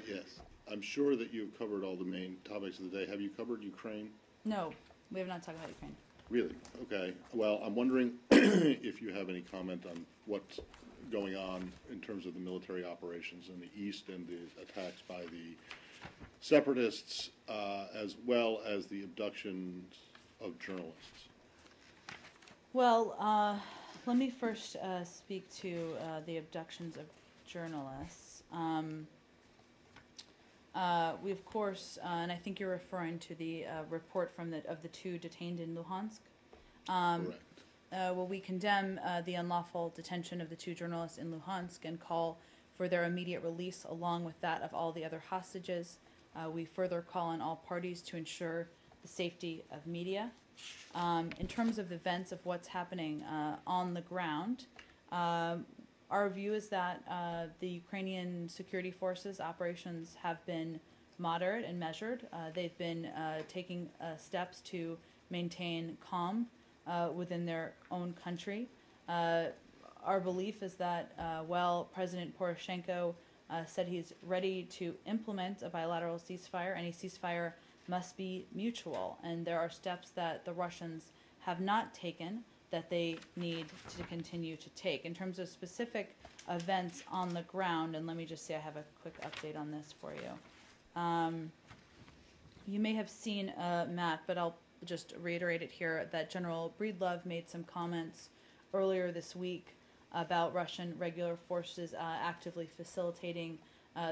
Yes. I'm sure that you've covered all the main topics of the day. Have you covered Ukraine? No, we have not talked about Ukraine. Really? Okay. Well, I'm wondering if you have any comment on what's going on in terms of the military operations in the East and the attacks by the separatists, as well as the abductions of journalists. Well, let me first speak to the abductions of journalists. We, of course, and I think you're referring to the report from the two detained in Lugansk. Correct. Well, we condemn the unlawful detention of the two journalists in Lugansk and call for their immediate release along with that of all the other hostages. We further call on all parties to ensure the safety of media. In terms of events of what's happening on the ground, our view is that the Ukrainian security forces operations have been moderate and measured. They've been taking steps to maintain calm within their own country. Our belief is that while President Poroshenko said he's ready to implement a bilateral ceasefire, any ceasefire must be mutual, and there are steps that the Russians have not taken that they need to continue to take. In terms of specific events on the ground, and let me just say I have a quick update on this for you. You may have seen, Matt, but I'll just reiterate it here, that General Breedlove made some comments earlier this week about Russian regular forces actively facilitating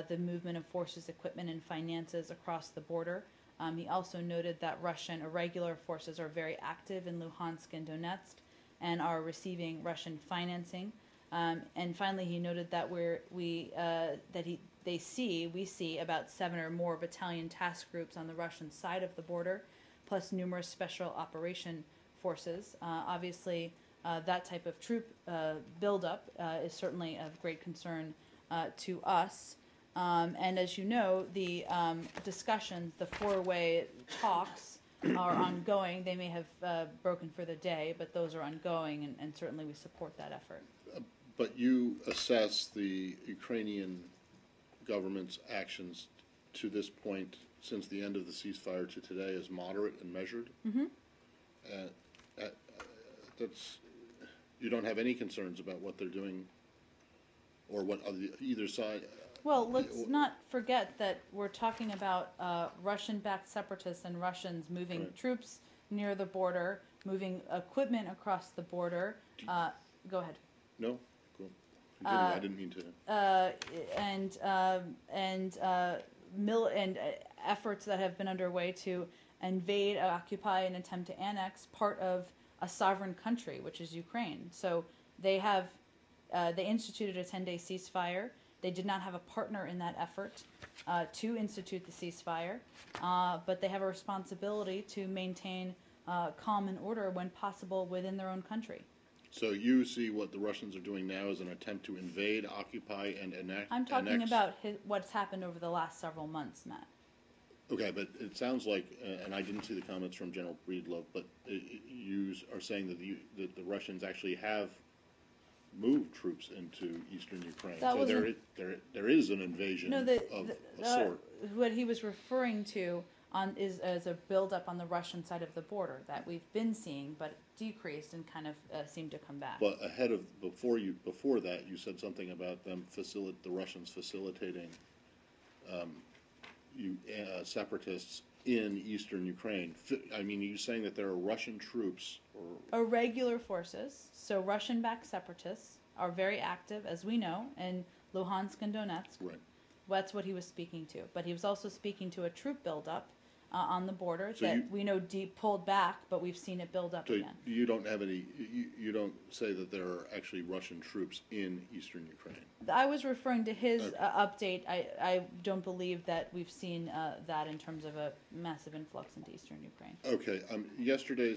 the movement of forces, equipment, and finances across the border. He also noted that Russian irregular forces are very active in Luhansk and Donetsk and are receiving Russian financing. And finally, he noted that we see about 7 or more battalion task groups on the Russian side of the border, plus numerous special operation forces. Obviously, that type of troop buildup is certainly of great concern to us. And as you know, the discussions, the four-way talks are ongoing. They may have broken for the day, but those are ongoing, and certainly we support that effort. But you assess the Ukrainian government's actions to this point, since the end of the ceasefire to today, as moderate and measured? Mm-hmm. You don't have any concerns about what they're doing, or what either side? Well, let's not forget that we're talking about Russian-backed separatists and Russians moving troops near the border, moving equipment across the border. Go ahead. No, cool. I didn't mean to. And efforts that have been underway to invade, occupy, and attempt to annex part of a sovereign country, which is Ukraine. So they instituted a 10-day ceasefire. They did not have a partner in that effort to institute the ceasefire, but they have a responsibility to maintain calm and order when possible within their own country. So you see what the Russians are doing now as an attempt to invade, occupy, and annex? I'm talking about what's happened over the last several months, Matt. Okay, but it sounds like, and I didn't see the comments from General Breedlove, but you are saying that the Russians actually have moved troops into eastern Ukraine. So there is an invasion of a sort. What he was referring to is as a buildup on the Russian side of the border that we've been seeing, but decreased and kind of seemed to come back. But before that, you said something about them the Russians facilitating separatists in eastern Ukraine. I mean, are you saying that there are Russian troops or irregular forces? So Russian-backed separatists are very active, as we know, in Luhansk and Donetsk. Right. That's what he was speaking to. But he was also speaking to a troop buildup on the border so that we know pulled back, but we've seen it build up again. You don't have any. You don't say that there are actually Russian troops in eastern Ukraine. I was referring to his update. I don't believe that we've seen that in terms of a massive influx into eastern Ukraine. Okay. Yesterday,